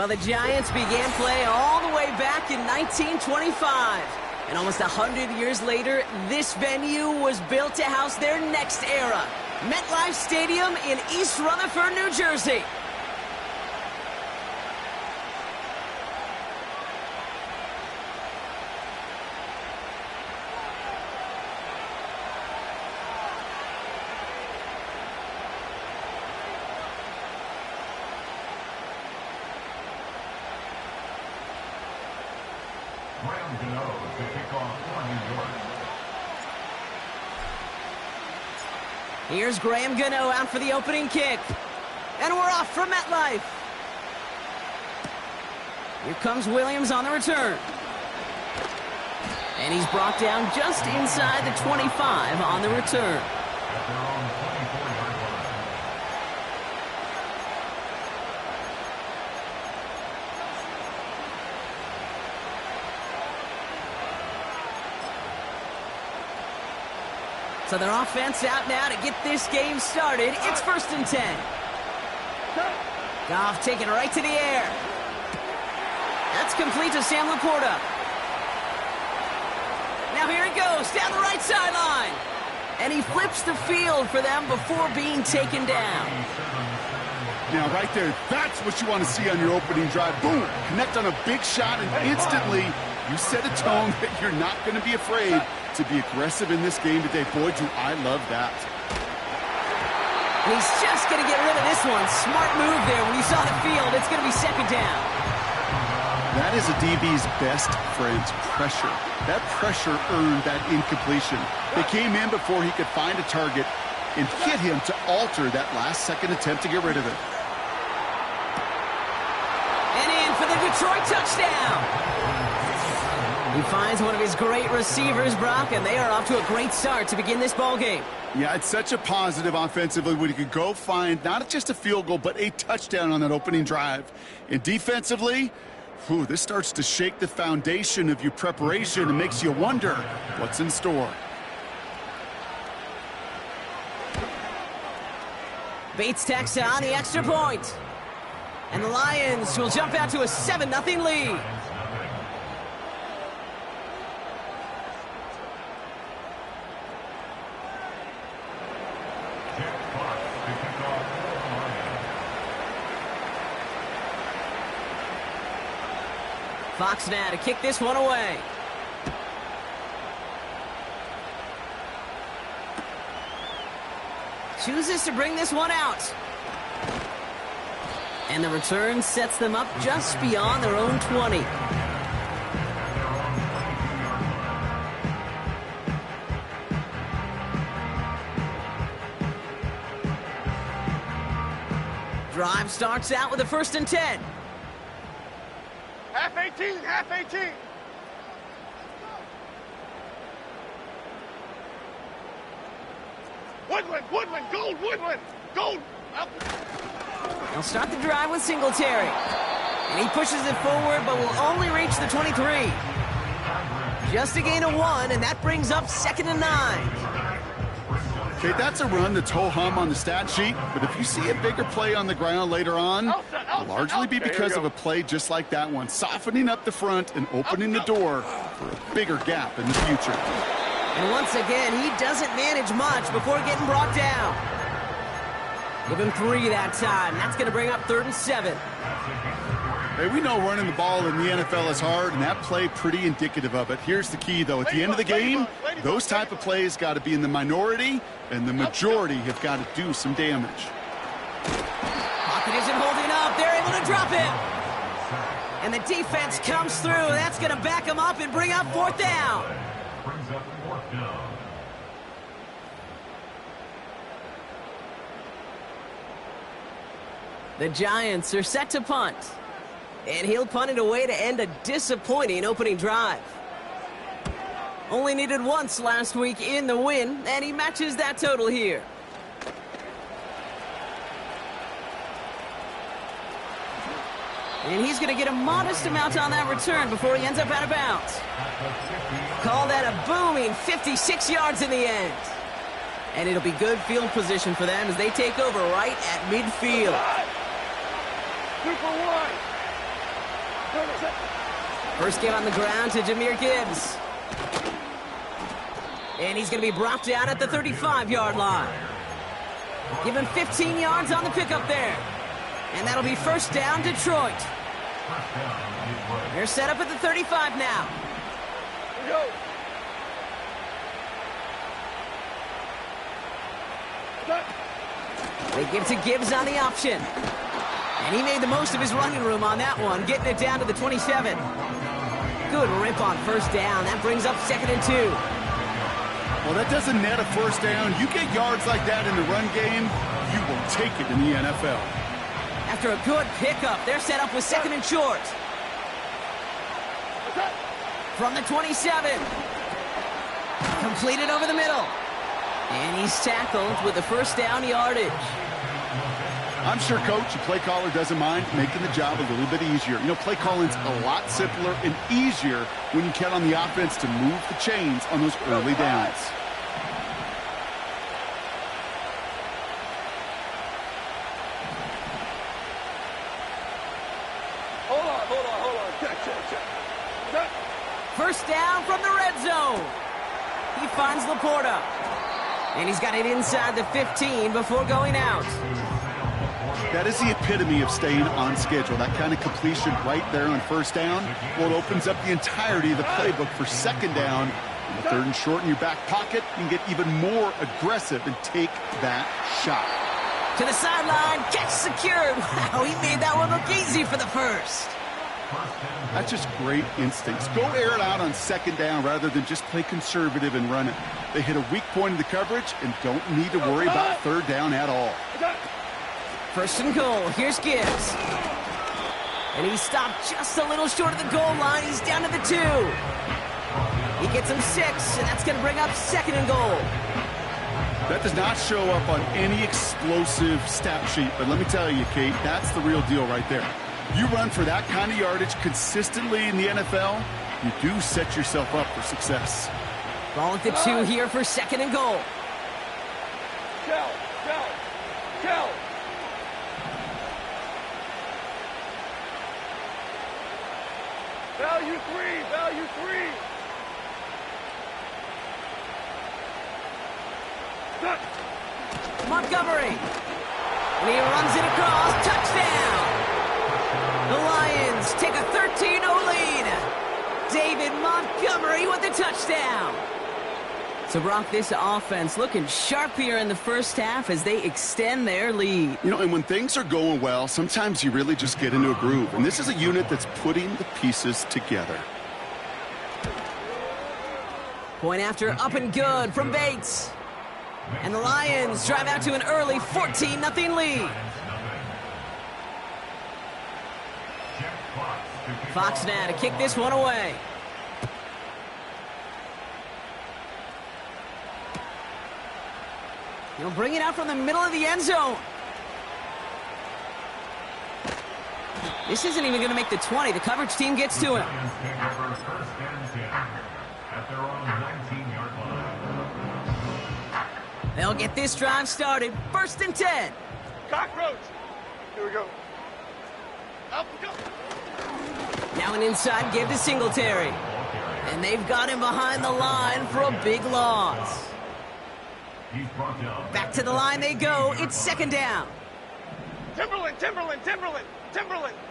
Well, the Giants began play all the way back in 1925. And almost 100 years later, this venue was built to house their next era. MetLife Stadium in East Rutherford, New Jersey. Here's Graham Gano out for the opening kick. And we're off from MetLife. Here comes Williams on the return. And he's brought down just inside the 25 on the return. So their offense out now to get this game started. It's 1st and 10. Goff taking it right to the air. That's complete to Sam Laporta. Now here it goes, down the right sideline. And he flips the field for them before being taken down. Now right there, that's what you want to see on your opening drive. Boom! Connect on a big shot and instantly you set a tone that you're not going to be afraid to be aggressive in this game today. Boy, do I love that. He's just going to get rid of this one. Smart move there. When he saw the field, it's going to be 2nd down. That is a DB's best friend, pressure. That pressure earned that incompletion. They came in before he could find a target and hit him to alter that last-second attempt to get rid of it. And in for the Detroit touchdown. He finds one of his great receivers, Brock, and they are off to a great start to begin this ball game. Yeah, it's such a positive offensively when you can go find not just a field goal, but a touchdown on that opening drive. And defensively, this starts to shake the foundation of your preparation and makes you wonder what's in store. Bates tacks on the extra point. And the Lions will jump out to a 7-0 lead. Fox now to kick this one away. Chooses to bring this one out. And the return sets them up just beyond their own 20. Drive starts out with a 1st and 10. Half 18, half 18. Woodland, Gold. They'll start the drive with Singletary. And he pushes it forward, but will only reach the 23. Just a gain of 1, and that brings up 2nd and 9. Okay, that's a run that's ho-hum on the stat sheet, but if you see a bigger play on the ground later on, it'll largely be because of a play just like that one, softening up the front and opening the door for a bigger gap in the future. And once again, he doesn't manage much before getting brought down. Give him 3 that time. That's going to bring up 3rd and 7. Hey, we know running the ball in the NFL is hard, and that play pretty indicative of it. Here's the key, though. At the end of the game, those type of plays got to be in the minority, and the majority have got to do some damage. Pocket isn't holding up. They're able to drop him. And the defense comes through. That's going to back him up and bring up 4th down. The Giants are set to punt. And he'll punt it away to end a disappointing opening drive. Only needed once last week in the win, and he matches that total here. And he's going to get a modest amount on that return before he ends up out of bounds. Call that a booming 56 yards in the end. And it'll be good field position for them as they take over right at midfield. 2 for 1. First give on the ground to Jahmyr Gibbs. And he's going to be brought down at the 35-yard line. Give him 15 yards on the pickup there. And that'll be first down, Detroit. They're set up at the 35 now. They give to Gibbs on the option. And he made the most of his running room on that one, getting it down to the 27. Good rip on first down. That brings up 2nd and 2. Well, that doesn't net a first down. You get yards like that in the run game, you will take it in the NFL. After a good pickup, they're set up with 2nd and short. From the 27. Completed over the middle. And he's tackled with the first down yardage. I'm sure, Coach, the play caller doesn't mind making the job a little bit easier. You know, play calling's a lot simpler and easier when you count on the offense to move the chains on those early downs. Hold on. Check. First down from the red zone. He finds Laporta. And he's got it inside the 15 before going out. That is the epitome of staying on schedule. That kind of completion right there on first down. Well, it opens up the entirety of the playbook for second down. And the 3rd and short in your back pocket, you can get even more aggressive and take that shot. To the sideline, catch secured. Wow, he made that one look easy for the first. That's just great instincts. Go air it out on second down rather than just play conservative and run it. They hit a weak point in the coverage and don't need to worry about third down at all. First and goal. Here's Gibbs. And he stopped just a little short of the goal line. He's down to the 2. He gets him 6, and that's going to bring up 2nd and goal. That does not show up on any explosive stat sheet, but let me tell you, Kate, that's the real deal right there. You run for that kind of yardage consistently in the NFL, you do set yourself up for success. Ball at the 2 here for 2nd and goal. Kel. Value three. Montgomery. And he runs it across. Touchdown. The Lions take a 13-0 lead. David Montgomery with the touchdown. So, Brock, this offense looking sharp here in the first half as they extend their lead. You know, and when things are going well, sometimes you really just get into a groove. And this is a unit that's putting the pieces together. Point after up and good from Bates. And the Lions drive out to an early 14-0 lead. Fox now to kick this one away. He'll bring it out from the middle of the end zone. This isn't even going to make the 20. The coverage team gets to him. They'll get this drive started. 1st and 10. Cockroach. Here we go. Up we go. Now an inside give to Singletary. And they've got him behind the line for a big loss. Back to the line they go. It's 2nd down. Timberland.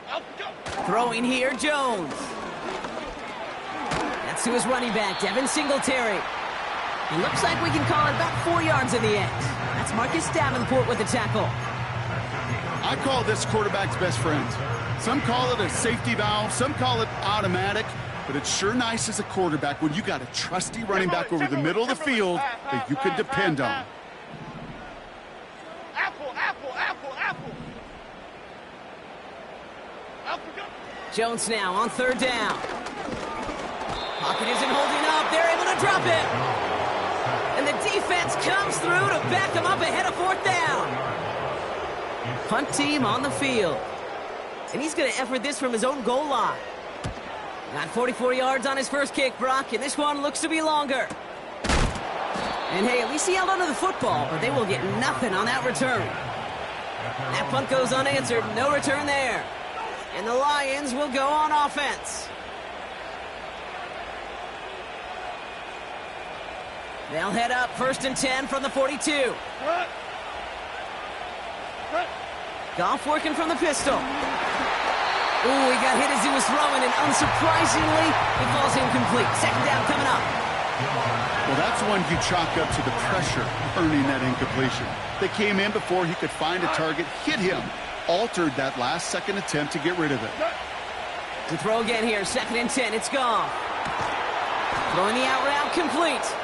Up we go. Throwing here, Jones. That's to his running back, Devin Singletary. It looks like we can call it about 4 yards in the end. That's Marcus Davenport with the tackle. I call this quarterback's best friend. Some call it a safety valve, some call it automatic, but it's sure nice as a quarterback when you got a trusty running back over the middle of the field that you can depend on. Apple. Up we go. Jones now on 3rd down. Pocket isn't holding up. They're able to drop it. And the defense comes through to back him up ahead of 4th down. Punt team on the field. And he's going to effort this from his own goal line. Got 44 yards on his first kick, Brock, and this one looks to be longer. And hey, at least he held onto the football, but they will get nothing on that return. That punt goes unanswered. No return there. And the Lions will go on offense. They'll head up 1st and 10 from the 42. Goff working from the pistol. Ooh, he got hit as he was throwing, and unsurprisingly, it falls incomplete. 2nd down coming up. Well, that's one you chalk up to the pressure earning that incompletion. They came in before he could find a target, hit him, altered that last second attempt to get rid of it. To throw again here, 2nd and 10, it's gone. Throwing the out route complete.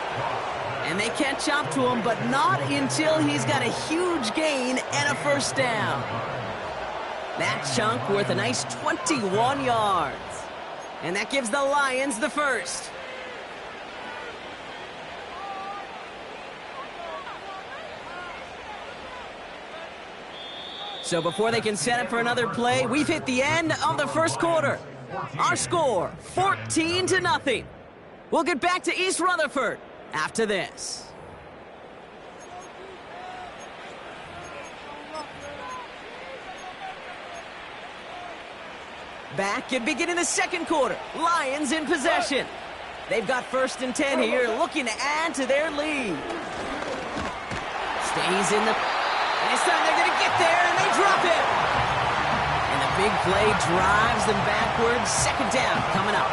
And they can't chop to him, but not until he's got a huge gain and a 1st down. That chunk worth a nice 21 yards. And that gives the Lions the 1st. So before they can set up for another play, we've hit the end of the 1st quarter. Our score, 14-0. We'll get back to East Rutherford after this. Back and beginning the 2nd quarter. Lions in possession. They've got 1st and 10 here, looking to add to their lead. Stays in the... And this time they're going to get there, and they drop it. And the big play drives them backwards. 2nd down coming up.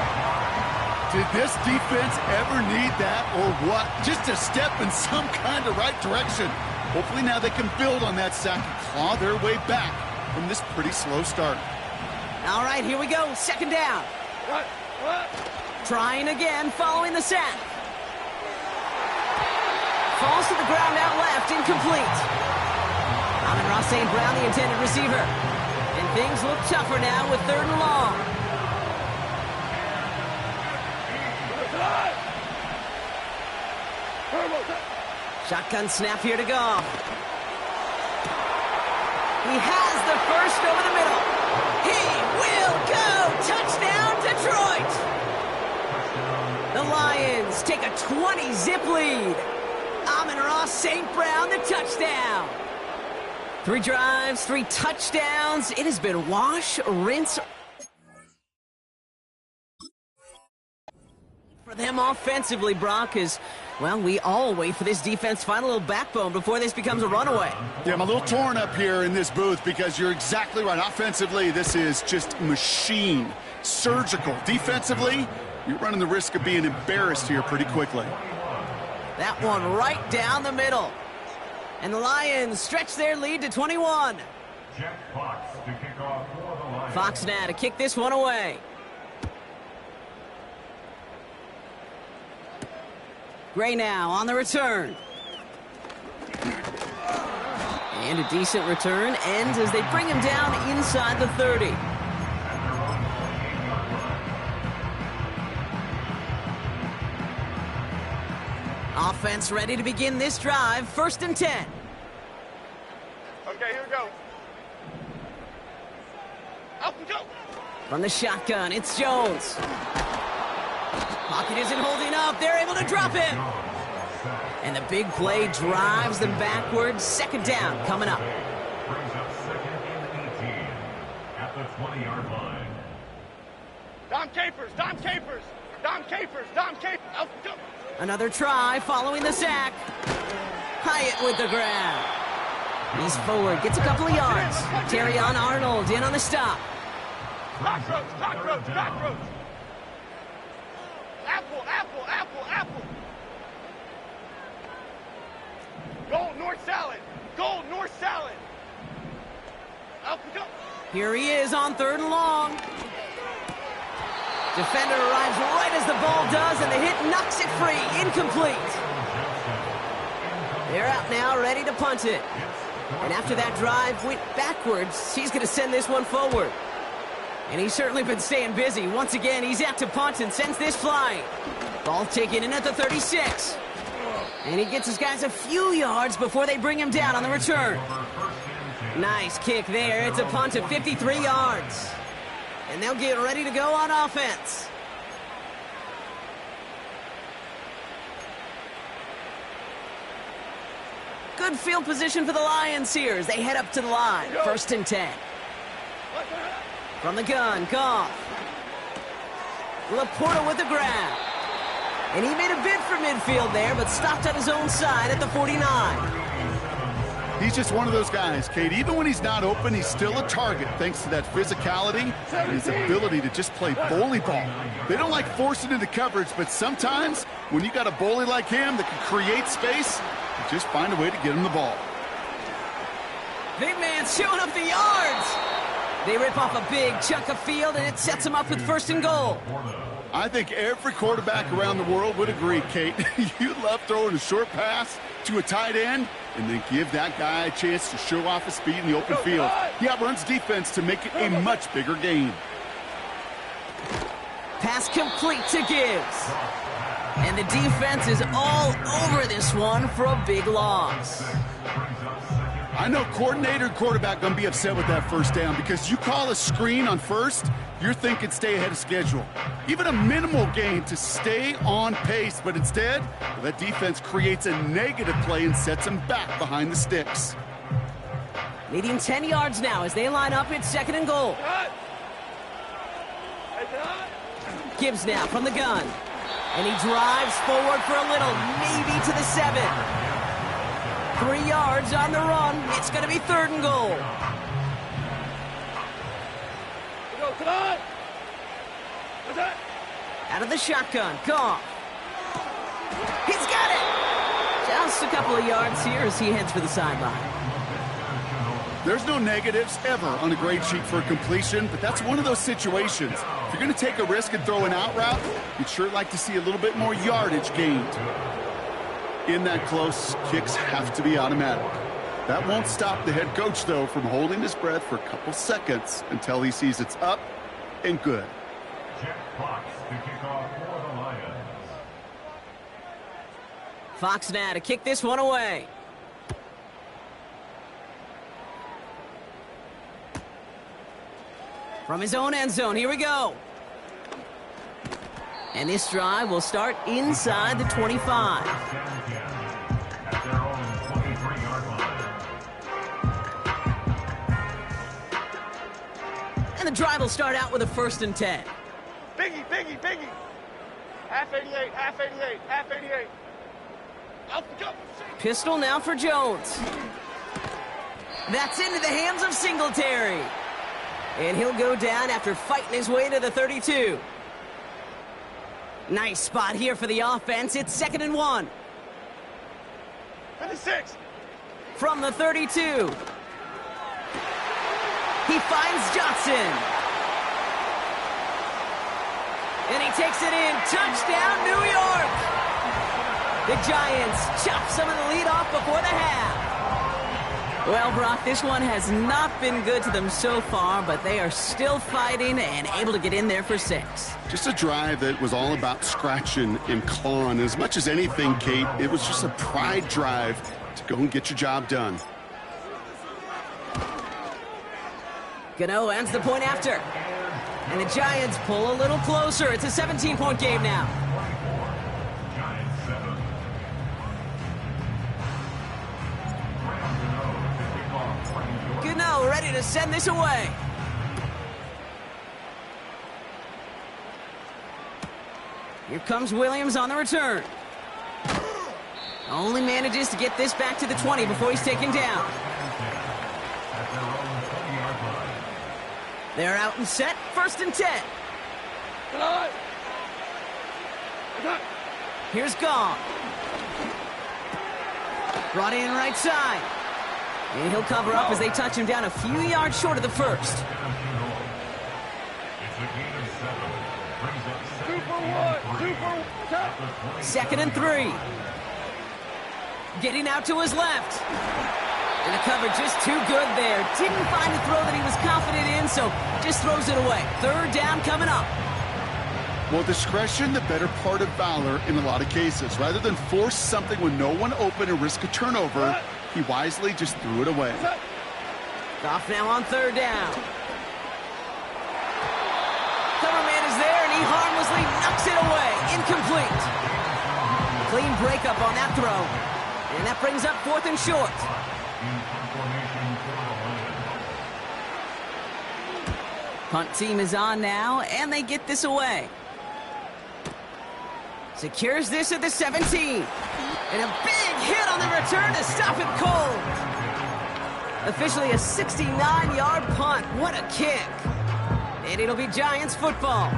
Did this defense ever need that or what? Just a step in some kind of right direction. Hopefully now they can build on that sack and claw their way back from this pretty slow start. All right, here we go. 2nd down. Trying again following the sack. Falls to the ground out left, incomplete. Amon-Ra St. Brown, the intended receiver. And things look tougher now with 3rd and long. Shotgun snap here to go. He has the 1st over the middle. He will go! Touchdown, Detroit! The Lions take a 20-zip lead. Amon-Ra St. Brown, the touchdown. 3 drives, 3 touchdowns. It has been wash, rinse. For them offensively, Brock, is, well, we all wait for this defense to find a little backbone before this becomes a runaway. Yeah, I'm a little torn up here in this booth because you're exactly right. Offensively, this is just machine. Surgical. Defensively, you're running the risk of being embarrassed here pretty quickly. That one right down the middle. And the Lions stretch their lead to 21. Jack Fox to kick off for the Lions. Fox now to kick this one away. Gray now on the return. And a decent return ends as they bring him down inside the 30. Offense ready to begin this drive. 1st and 10. Okay, here we go. Up and go. From the shotgun, it's Jones. Pocket isn't holding up. They're able to drop him. And the big play drives them backwards. 2nd down coming up. Brings up 2nd and 18 at the 20-yard line. Dom Capers, Dom Capers, Dom Capers, Dom Capers. Up and go. Another try following the sack. Hyatt with the grab. He's forward, gets a couple of yards. Terrion Arnold in on the stop. Cockroach, cockroach, cockroach. Apple, apple, apple, apple. Gold North salad. Gold North salad. Up and go. Here he is on 3rd and long. Defender arrives right as the ball does, and the hit knocks it free. Incomplete. They're out now, ready to punt it. And after that drive went backwards, he's going to send this one forward. And he's certainly been staying busy. Once again, he's out to punt and sends this flying. Ball taken in at the 36. And he gets his guys a few yards before they bring him down on the return. Nice kick there. It's a punt of 53 yards. And they'll get ready to go on offense. Good field position for the Lions here as they head up to the line. 1st and 10. From the gun, Goff. Laporta with the grab. And he made a bid for midfield there, but stopped on his own side at the 49. He's just one of those guys, Kate. Even when he's not open, he's still a target thanks to that physicality and his ability to just play bully ball. They don't like forcing into coverage, but sometimes when you got a bully like him that can create space, you just find a way to get him the ball. Big man's showing up the yards. They rip off a big chunk of field, and it sets them up with 1st and goal. I think every quarterback around the world would agree, Kate. You love throwing a short pass to a tight end and then give that guy a chance to show off his speed in the open field. He outruns defense to make it a much bigger game. Pass complete to Gibbs. And the defense is all over this one for a big loss. I know coordinator and quarterback going to be upset with that first down because you call a screen on first, you're thinking stay ahead of schedule. Even a minimal gain to stay on pace, but instead, that defense creates a negative play and sets them back behind the sticks. Leading 10 yards now as they line up at 2nd and goal. Gibbs now from the gun. And he drives forward for a little, maybe to the 7. 3 yards on the run. It's going to be 3rd and goal. Out of the shotgun, Goff. He's got it! Just a couple of yards here as he heads for the sideline. There's no negatives ever on a grade sheet for a completion, but that's one of those situations. If you're going to take a risk and throw an out route, you'd sure like to see a little bit more yardage gained. In that close, kicks have to be automatic. That won't stop the head coach, though, from holding his breath for a couple seconds until he sees it's up and good. Jeff Fox to kick off for the Lions. Fox now to kick this one away. From his own end zone, here we go. And this drive will start inside the 25. At their own 23-yard line. And the drive will start out with a 1st and 10. Biggie. Half 88, half 88, half 88. Out the go. Pistol now for Jones. That's into the hands of Singletary. And he'll go down after fighting his way to the 32. Nice spot here for the offense. It's 2nd and 1. 56. From the 32. He finds Johnson. And he takes it in. Touchdown, New York. The Giants chop some of the lead off before the half. Well, Brock, this one has not been good to them so far, but they are still fighting and able to get in there for 6. Just a drive that was all about scratching and clawing. As much as anything, Kate, it was just a pride drive to go and get your job done. Gano ends the point after. And the Giants pull a little closer. It's a 17-point game now. Giants 7. Gano ready to send this away. Here comes Williams on the return. Only manages to get this back to the 20 before he's taken down. They're out and set. 1st and 10. Here's Goff. Brought in right side. And he'll cover up as they touch him down a few yards short of the 1st. It's a gain of 7. Brings up 2nd and 3. Getting out to his left. And the cover just too good there. Didn't find a throw that he was confident in, so just throws it away. 3rd down coming up. Well, discretion, the better part of valor in a lot of cases. Rather than force something when no one open and risk a turnover, he wisely just threw it away. Goff now on 3rd down. Cover man is there, and he harmlessly knocks it away. Incomplete. Clean breakup on that throw. And that brings up 4th and short. Punt team is on now, and they get this away. Secures this at the 17. And a big hit on the return to stop it cold. Officially a 69-yard punt. What a kick. And it'll be Giants football.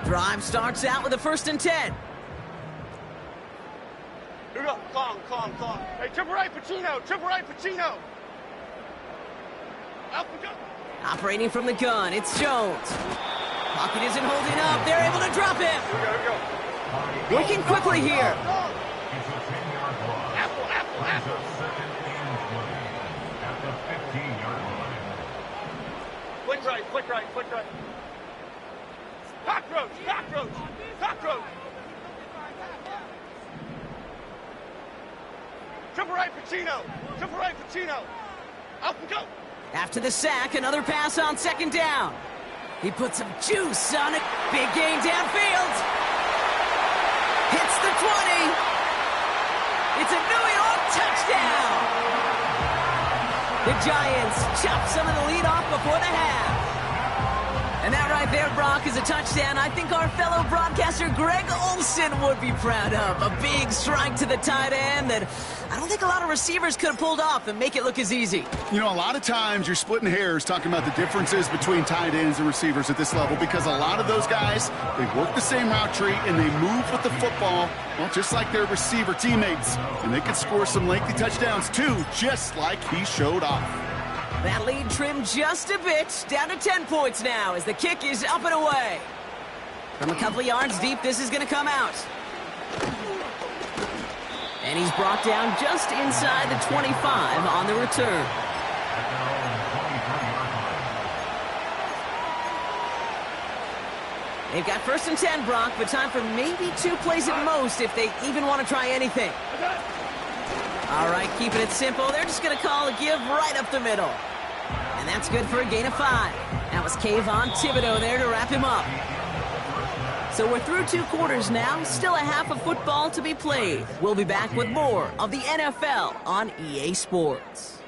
Drive starts out with a 1st and 10. Here we go. Calm. Hey, triple right, Pacino. Triple right, Pacino. Out we go. Operating from the gun, it's Jones. Pocket isn't holding up. They're able to drop him. Here we go. Working quickly here. It's a 10-yard loss. Apple. It's a 2nd and 20 at the 15-yard line. Quick right. Cockroach. Triple right, Pacino. Up we go. After the sack, another pass on 2nd down. He put some juice on it. Big gain downfield. Hits the 20. It's a New York touchdown. The Giants chop some of the lead off before the half. And that right there, Brock, is a touchdown I think our fellow broadcaster Greg Olsen would be proud of. A big strike to the tight end that I don't think a lot of receivers could have pulled off and make it look as easy. You know, a lot of times you're splitting hairs talking about the differences between tight ends and receivers at this level because a lot of those guys, they work the same route tree and they move with the football, well, just like their receiver teammates. And they can score some lengthy touchdowns too, just like he showed off. That lead trimmed just a bit, down to 10 points now as the kick is up and away. From a couple of yards deep, this is going to come out. And he's brought down just inside the 25 on the return. They've got 1st and 10, Brock, but time for maybe 2 plays at most if they even want to try anything. All right, keeping it simple. They're just going to call a give right up the middle. And that's good for a gain of 5. That was Kayvon Thibodeau there to wrap him up. So we're through 2 quarters now. Still a half of football to be played. We'll be back with more of the NFL on EA Sports.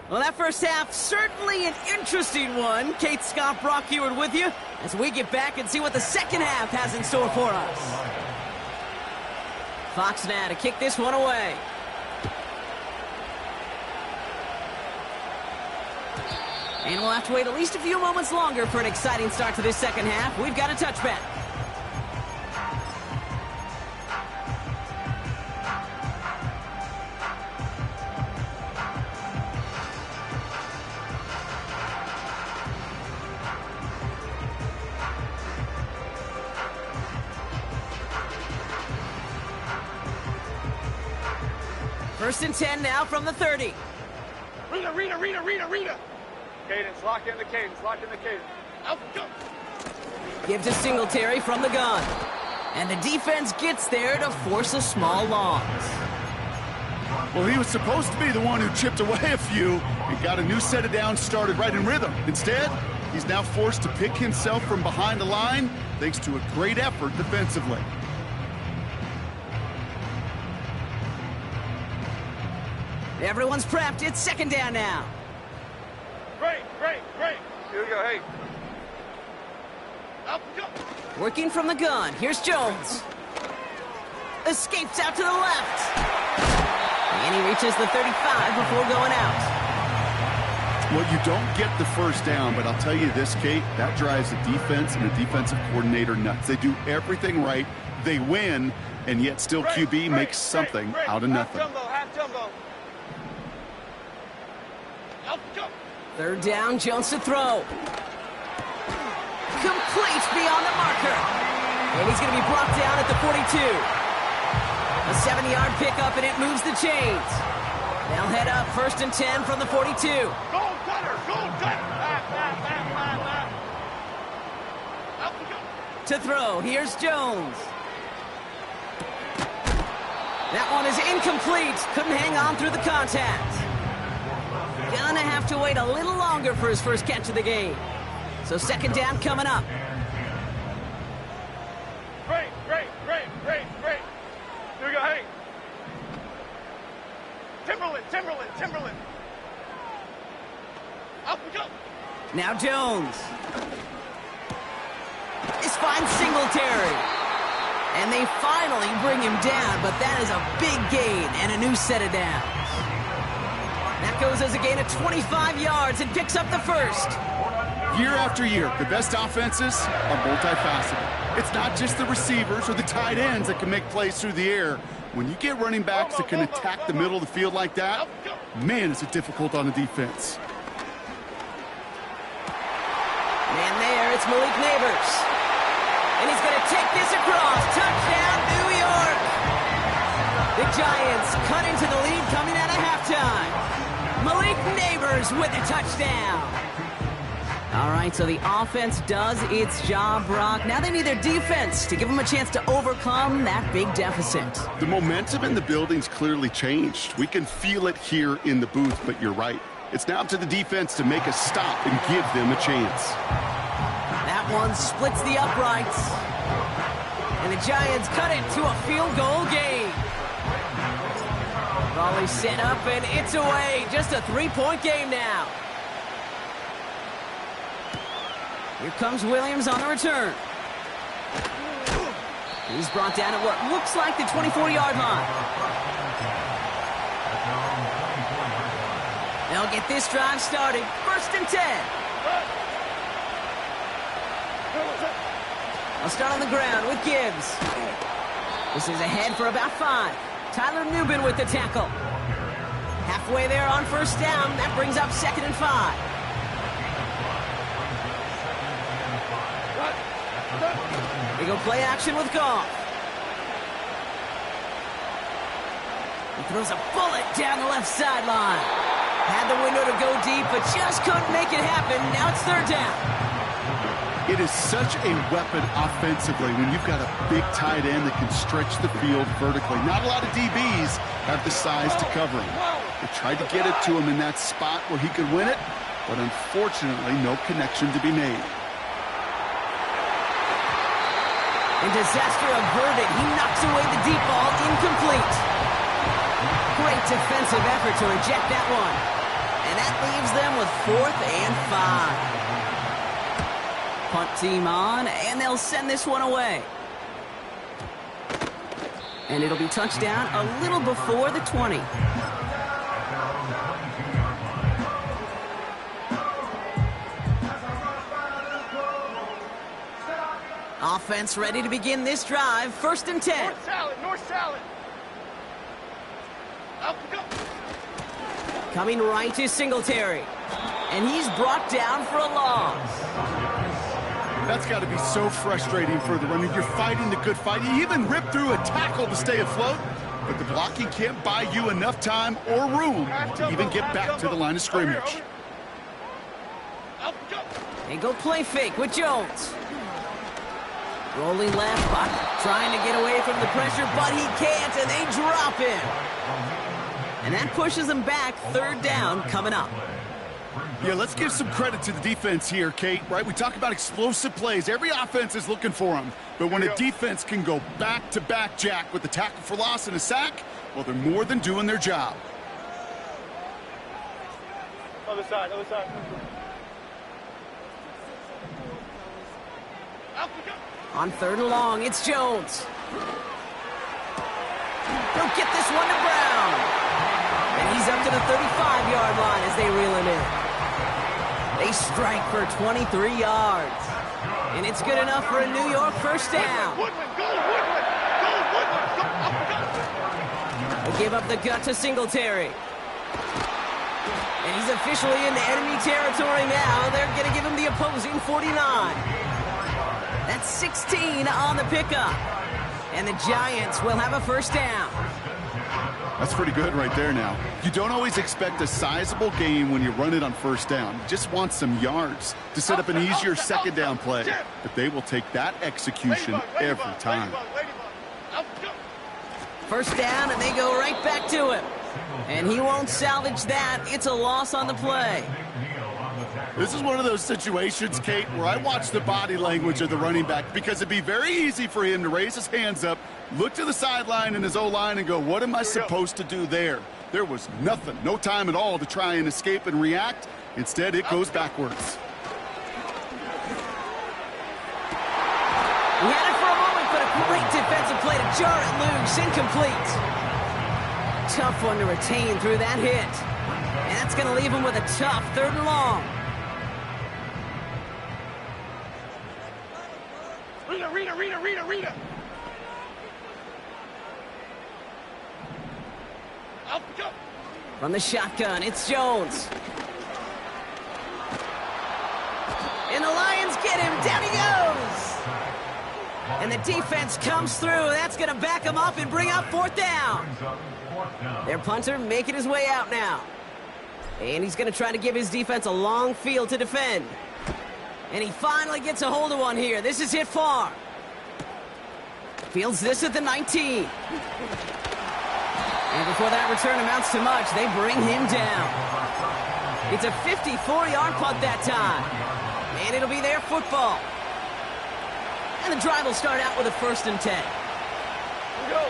Well, that first half, certainly an interesting one. Kate Scott, Brock Heward with you as we get back and see what the second half has in store for us. Fox now to kick this one away. And we'll have to wait at least a few moments longer for an exciting start to this second half. We've got a touchback. First and 10 now from the 30. Rita. Cadence, lock in the cadence. Out, go. Give to Singletary from the gun. And the defense gets there to force a small loss. Well, he was supposed to be the one who chipped away a few and got a new set of downs started right in rhythm. Instead, he's now forced to pick himself from behind the line thanks to a great effort defensively. Everyone's prepped. It's second down now. Great. Here we go, hey. Up we go. Working from the gun. Here's Jones. Escapes out to the left. And he reaches the 35 before going out. Well, you don't get the first down, but I'll tell you this, Kate, that drives the defense and the defensive coordinator nuts. They do everything right. They win, and yet still QB makes something out of nothing. Half jumbo. Third down, Jones to throw. Complete beyond the marker. And he's going to be brought down at the 42. A 70-yard pickup, and it moves the chains. They'll head up 1st and 10 from the 42. Goal cutter. Up we go. To throw, here's Jones. That one is incomplete. Couldn't hang on through the contact. Gonna have to wait a little longer for his first catch of the game. So second down coming up. Great. Here we go, hey. Timberland. Up we go. Now Jones. This finds Singletary. And they finally bring him down, but that is a big gain and a new set of downs. That goes as a gain of 25 yards and picks up the first. Year after year, the best offenses are multifaceted. It's not just the receivers or the tight ends that can make plays through the air. When you get running backs that can attack the middle of the field like that, man, is it difficult on the defense. Man there, it's Malik Neighbors. And he's going to take this across. Touchdown, New York! The Giants cut into the lead coming out of halftime. Malik Neighbors with a touchdown. All right, so the offense does its job, Brock. Now they need their defense to give them a chance to overcome that big deficit. The momentum in the building's clearly changed. We can feel it here in the booth, but you're right. It's now up to the defense to make a stop and give them a chance. That one splits the uprights. And the Giants cut it to a field goal game. Volley set up and it's away. Just a three-point game now. Here comes Williams on the return. He's brought down at what looks like the 24-yard line. They'll get this drive started. 1st and 10. I'll start on the ground with Gibbs. This is ahead for about 5. Tyler Nubin with the tackle. Halfway there on 1st down. That brings up 2nd and 5. They go play action with Goff. He throws a bullet down the left sideline. Had the window to go deep, but just couldn't make it happen. Now it's 3rd down. It is such a weapon offensively when you've got a big tight end that can stretch the field vertically. Not a lot of DBs have the size to cover him. They tried to get it to him in that spot where he could win it, but unfortunately, no connection to be made. And disaster averted. He knocks away the deep ball, incomplete. Great defensive effort to reject that one. And that leaves them with 4th and 5. Punt team on, and they'll send this one away. And it'll be touchdown a little before the 20. Offense ready to begin this drive. 1st and 10. North salad. Up we go. Coming right to Singletary. And he's brought down for a loss. That's got to be so frustrating for the runner. You're fighting the good fight. You even rip through a tackle to stay afloat, but the blocking can't buy you enough time or room to even get back to the line of scrimmage. They go play fake with Jones. Rolling left, Buck trying to get away from the pressure, but he can't, and they drop him. And that pushes them back. 3rd down coming up. Yeah, let's give some credit to the defense here, Kate, right? We talk about explosive plays. Every offense is looking for them. But when a defense can go back-to-back, Jack, with a tackle for loss and a sack, well, they're more than doing their job. Other side. Up we go. On 3rd and long, it's Jones. They'll get this one to Brown. And he's up to the 35-yard line as they reel him in. They strike for 23 yards. And it's good enough for a New York 1st down. Woodland, go Woodland. They give up the gut to Singletary. And he's officially into enemy territory now. They're going to give him the opposing 49. That's 16 on the pickup. And the Giants will have a 1st down. That's pretty good right there now. You don't always expect a sizable gain when you run it on 1st down. You just want some yards to set up an easier 2nd down play. But they will take that execution every time. 1st down, and they go right back to him. And he won't salvage that. It's a loss on the play. This is one of those situations, Kate, where I watch the body language of the running back because it'd be very easy for him to raise his hands up, look to the sideline in his O-line and go, what am I supposed to do there? There was nothing, no time at all to try and escape and react. Instead, it goes backwards. He had it for a moment, but a great defensive play to jar it loose. Incomplete. Tough one to retain through that hit. And that's going to leave him with a tough 3rd and long. Rita. Up, go. From the shotgun, it's Jones. And the Lions get him. Down he goes. And the defense comes through. That's going to back him up and bring up 4th down. Their punter making his way out now. And he's going to try to give his defense a long field to defend. And he finally gets a hold of one here. This is hit far. Fields this at the 19. And before that return amounts to much, they bring him down. It's a 54-yard punt that time. And it'll be their football. And the drive will start out with a 1st and 10. Go.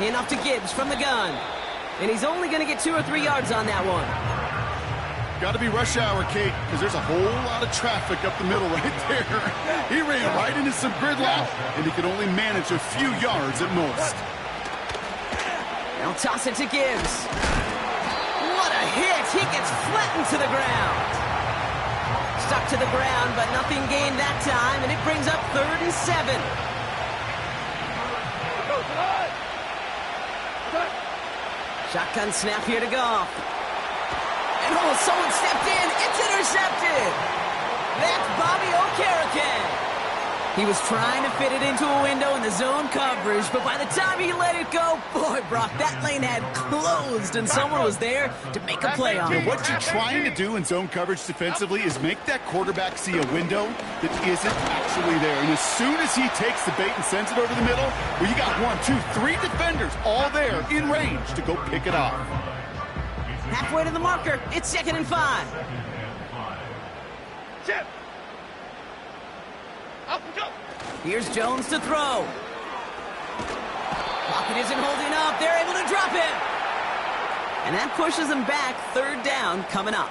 Hand off to Gibbs from the gun. And he's only going to get 2 or 3 yards on that one. Got to be rush hour, Kate, because there's a whole lot of traffic up the middle right there. He ran right into some gridlock, and he could only manage a few yards at most. They'll toss it to Gibbs. What a hit! He gets flattened to the ground. Stuck to the ground, but nothing gained that time, and it brings up 3rd and 7. Shotgun snap here to Goff. And someone stepped in. It's intercepted. That's Bobby Okereke. He was trying to fit it into a window in the zone coverage, but by the time he let it go, boy, Brock, that lane had closed, and someone was there to make a play on it. What you're trying to do in zone coverage defensively is make that quarterback see a window that isn't actually there. And as soon as he takes the bait and sends it over the middle, well, you got 1, 2, 3 defenders all there in range to go pick it off. Halfway to the marker. It's 2nd and 5. Chip. Up and go. Here's Jones to throw. Pocket isn't holding up. They're able to drop him. And that pushes them back. 3rd down coming up.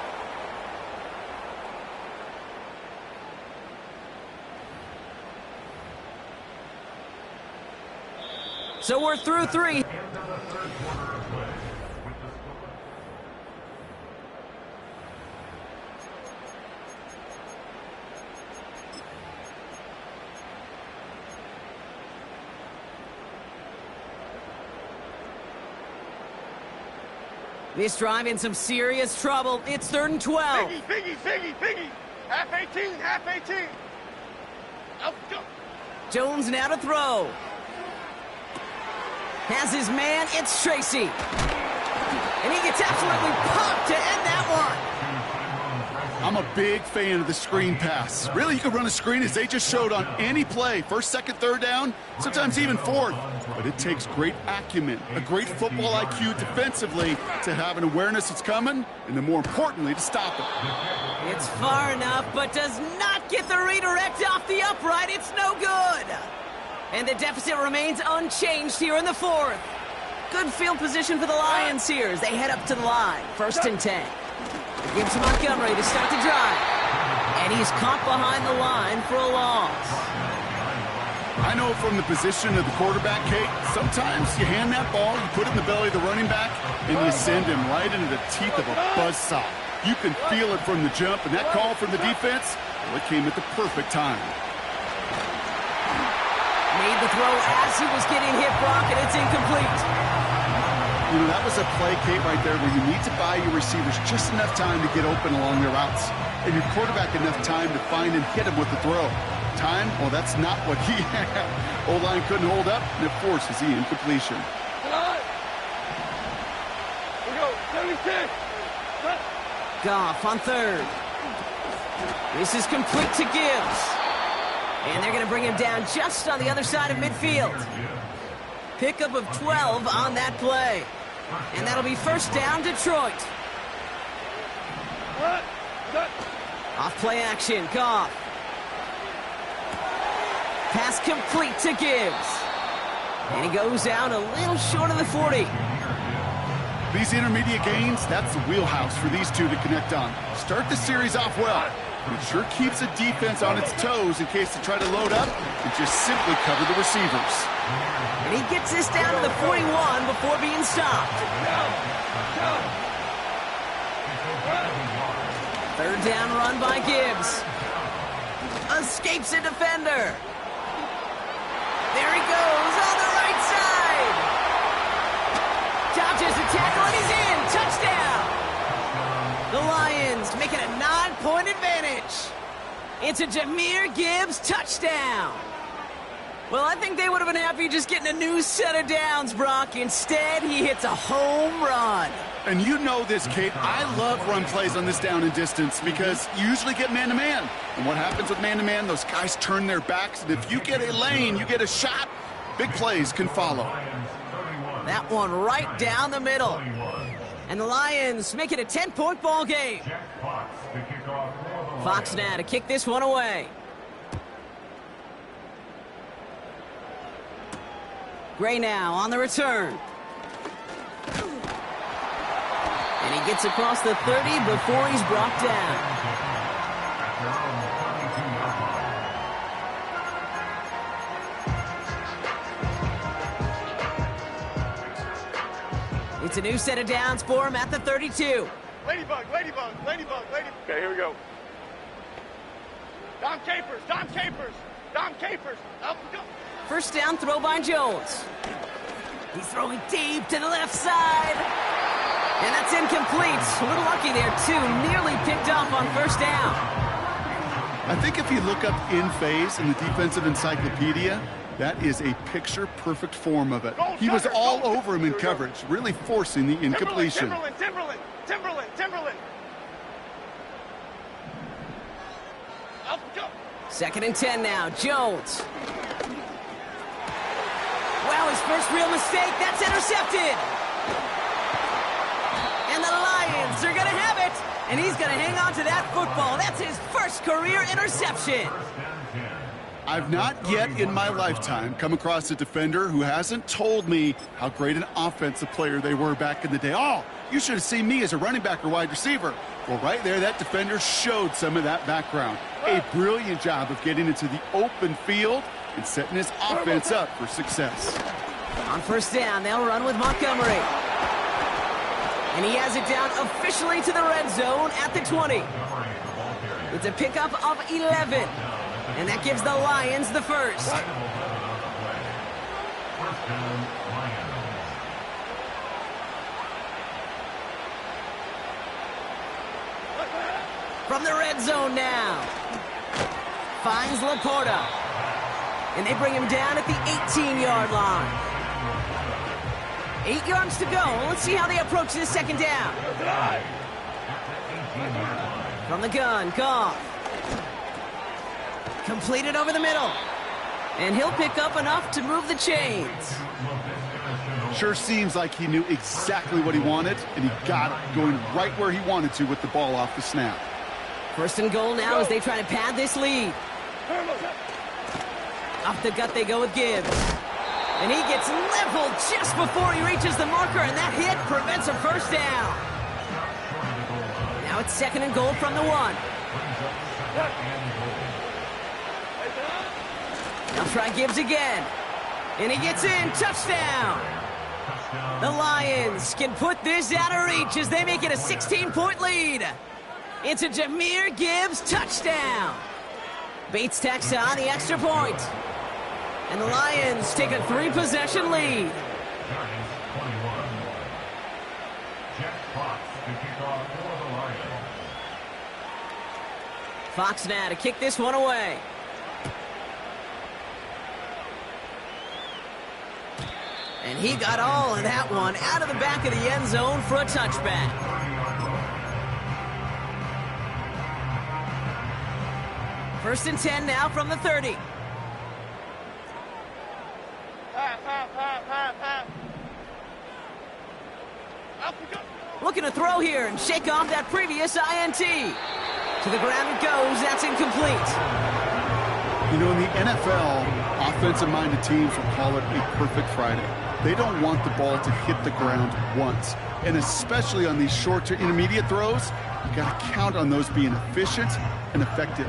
So we're through 3. This drive in some serious trouble. It's 3rd and 12. Biggie. Half 18. Up, go. Jones now to throw. Has his man. It's Tracy. And he gets absolutely pumped to end that one. I'm a big fan of the screen pass. Really, you can run a screen as they just showed on any play. 1st, 2nd, 3rd down, sometimes even 4th. But it takes great acumen, a great football IQ defensively to have an awareness it's coming, and then more importantly, to stop it. It's far enough, but does not get the redirect off the upright. It's no good. And the deficit remains unchanged here in the 4th. Good field position for the Lions here as they head up to the line. 1st and 10. Gives Montgomery to start the drive. And he's caught behind the line for a loss. I know from the position of the quarterback, Kate, sometimes you hand that ball, you put it in the belly of the running back, and you send him right into the teeth of a buzzsaw. You can feel it from the jump, and that call from the defense, well, it came at the perfect time. Made the throw as he was getting hit, Brock, and it's incomplete. You know, that was a play, Kate, right there where you need to buy your receivers just enough time to get open along their routes, and your quarterback enough time to find and hit him with the throw. Time, well, that's not what he had. O-line couldn't hold up, and it forces the incompletion. We go, 76. Goff on 3rd. This is complete to Gibbs. And they're going to bring him down just on the other side of midfield. Pickup of 12 on that play. And that'll be 1st down, Detroit. Off play action, Goff. Pass complete to Gibbs. And he goes out a little short of the 40. These intermediate gains, that's the wheelhouse for these two to connect on. Start the series off well. It sure keeps the defense on its toes in case they try to load up and just simply cover the receivers. And he gets this down to the 41 before being stopped. Third down run by Gibbs. Escapes a defender. There he goes on the right side. Dodges the tackle and he's in. Touchdown. The Lions make it a 9-point advantage. It's a Jahmyr Gibbs touchdown. Well, I think they would have been happy just getting a new set of downs, Brock. Instead, he hits a home run. And you know this, Kate. I love run plays on this down and distance because you usually get man-to-man. And what happens with man-to-man, those guys turn their backs. And if you get a lane, you get a shot, big plays can follow. That one right down the middle. And the Lions make it a 10-point ball game. Fox now to kick this one away. Gray now on the return. And he gets across the 30 before he's brought down. It's a new set of downs for him at the 32. Ladybug. Okay, here we go. Dom Capers. Up we go. First down throw by Jones. He's throwing deep to the left side. And that's incomplete. A little lucky there, too. Nearly picked off on first down. I think if you look up in phase in the defensive encyclopedia, that is a picture-perfect form of it. He was all over him in coverage, really forcing the incompletion. Timberland. Up we go. 2nd and 10 now. Jones. Wow, his first real mistake. That's intercepted. And the Lions are going to have it. And he's going to hang on to that football. That's his first career interception. I've not yet in my lifetime come across a defender who hasn't told me how great an offensive player they were back in the day. Oh, you should have seen me as a running back or wide receiver. Well, right there, that defender showed some of that background. A brilliant job of getting into the open field and setting his offense up for success. On first down, they'll run with Montgomery. And he has it down officially to the red zone at the 20. It's a pickup of 11. And that gives the Lions the first. From the red zone now. Finds Laporta. And they bring him down at the 18-yard line. 8 yards to go. Let's see how they approach this second down. From the gun, Goff. Completed over the middle. And he'll pick up enough to move the chains. Sure seems like he knew exactly what he wanted, and he got it, going right where he wanted to with the ball off the snap. 1st and goal now as they try to pad this lead. Off the gut they go with Gibbs. And he gets leveled just before he reaches the marker, and that hit prevents a first down. Now it's 2nd and goal from the 1. Now try Gibbs again. And he gets in. Touchdown. The Lions can put this out of reach as they make it a 16-point lead. It's a Jahmyr Gibbs touchdown. Bates tacks on the extra point. And the Lions take a 3-possession lead. Fox now to kick this one away. And he got all of that one out of the back of the end zone for a touchback. First and 10 now from the 30. Looking to throw here and shake off that previous INT. To the ground it goes. That's incomplete. You know, in the NFL, offensive-minded teams will call it a perfect Friday. They don't want the ball to hit the ground once. And especially on these short to intermediate throws, you got to count on those being efficient and effective.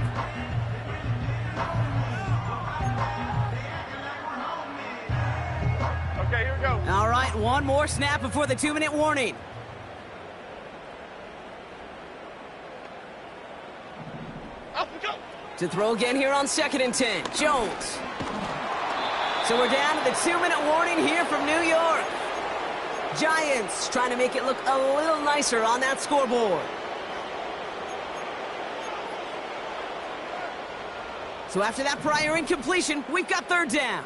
Okay, here we go. All right, one more snap before the 2-minute warning. Up we go. To throw again here on 2nd and 10, Jones. So we're down to the 2-minute warning here from New York. Giants trying to make it look a little nicer on that scoreboard. So after that prior incompletion, we've got 3rd down.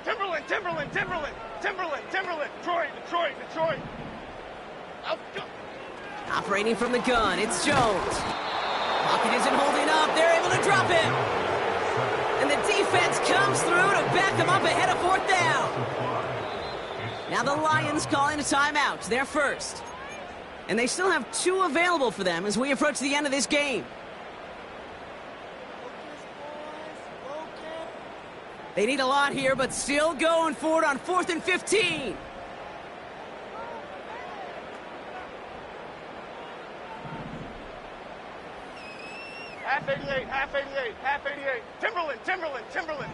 Timberland. Detroit. Up we go. Operating from the gun, it's Jones. Pocket isn't holding up. They're able to drop him. And the defense comes through to back them up ahead of 4th down. Now the Lions calling a timeout, their first. And they still have 2 available for them as we approach the end of this game. They need a lot here, but still going for it on 4th and 15. Half 88. Timberland.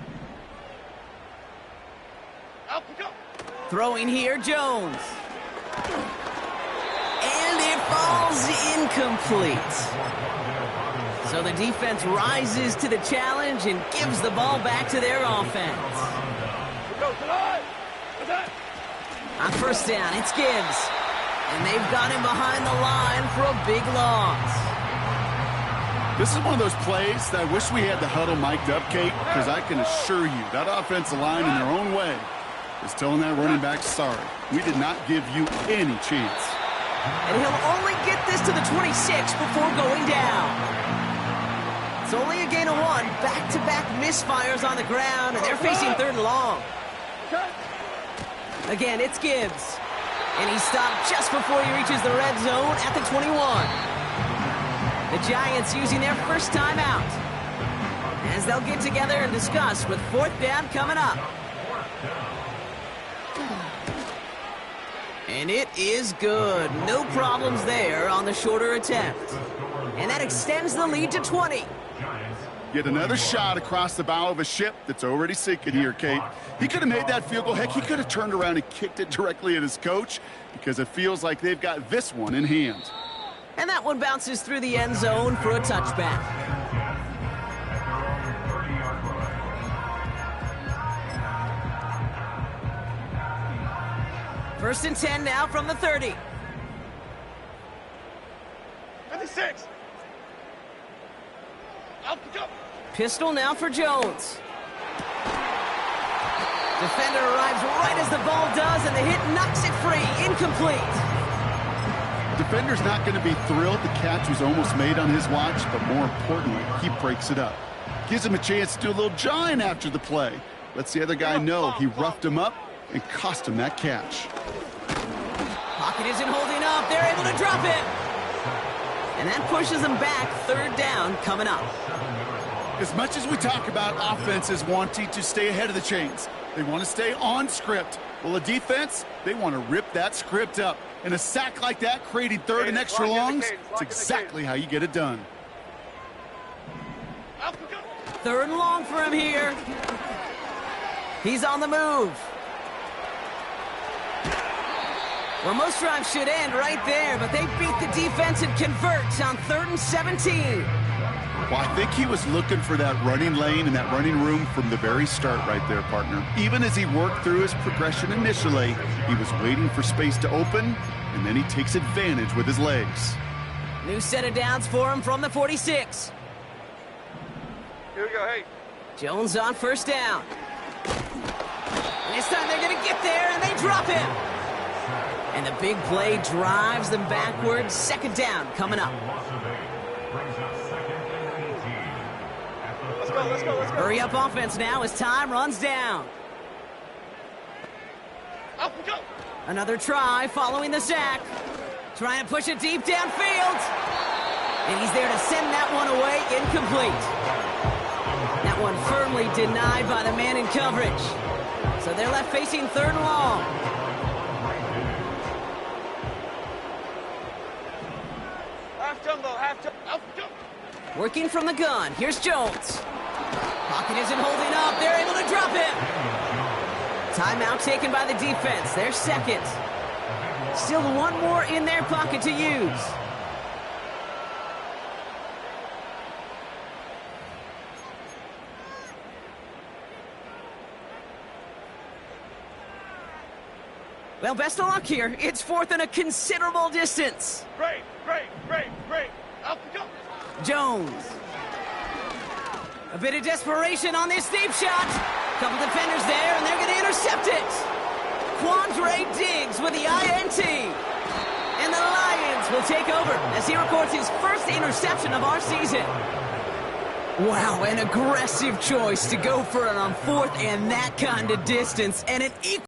Up we go. Throwing here, Jones. And it falls incomplete. So the defense rises to the challenge and gives the ball back to their offense. We go tonight. On 1st down, it's Gibbs. And they've got him behind the line for a big loss. This is one of those plays that I wish we had the huddle mic'd up, Kate, because I can assure you that offensive line in their own way is telling that running back, sorry, we did not give you any chance. And he'll only get this to the 26 before going down. It's only a gain of 1. Back-to-back misfires on the ground, and they're facing 3rd and long. Again, it's Gibbs. And he stopped just before he reaches the red zone at the 21. The Giants using their first timeout as they'll get together and discuss with 4th down coming up. And it is good. No problems there on the shorter attempt. And that extends the lead to 20. Yet another shot across the bow of a ship that's already sinking here, Kate. He could have made that field goal. Heck, he could have turned around and kicked it directly at his coach because it feels like they've got this one in hand. And that one bounces through the end zone for a touchback. First and 10 now from the 30. 56. Up we go. Pistol now for Jones. Defender arrives right as the ball does, and the hit knocks it free. Incomplete. Defender's not going to be thrilled the catch was almost made on his watch, but more importantly, he breaks it up. Gives him a chance to do a little jawing after the play. Lets the other guy know he roughed him up and cost him that catch. Pocket isn't holding up. They're able to drop it. And that pushes them back. 3rd down coming up. As much as we talk about offenses wanting to stay ahead of the chains, they want to stay on script. Well, the defense, they want to rip that script up. And a sack like that, creating 3rd and extra longs, it's exactly how you get it done. 3rd and long for him here. He's on the move. Well, most drives should end right there, but they beat the defense and convert on 3rd and 17. Well, I think he was looking for that running lane and that running room from the very start right there, partner. Even as he worked through his progression initially, he was waiting for space to open, and then he takes advantage with his legs. New set of downs for him from the 46. Here we go, hey. Jones on 1st down. And this time they're going to get there, and they drop him. And the big play drives them backwards. 2nd down coming up. Let's go. Hurry up offense now as time runs down. Up we go. Another try following the sack. Trying to push it deep downfield. And he's there to send that one away, incomplete. That one firmly denied by the man in coverage. So they're left facing 3rd and long. Half jumbo, half jumbo. Working from the gun. Here's Jones. Pocket isn't holding up. They're able to drop him. Timeout taken by the defense. Their second. Still one more in their pocket to use. Well, best of luck here. It's 4th and a considerable distance. Break. Up the jump. Jones. A bit of desperation on this deep shot. Couple defenders there, and they're going to intercept it. Quandre Diggs with the INT. And the Lions will take over as he records his first interception of our season. Wow, an aggressive choice to go for it on 4th and that kind of distance. And an equal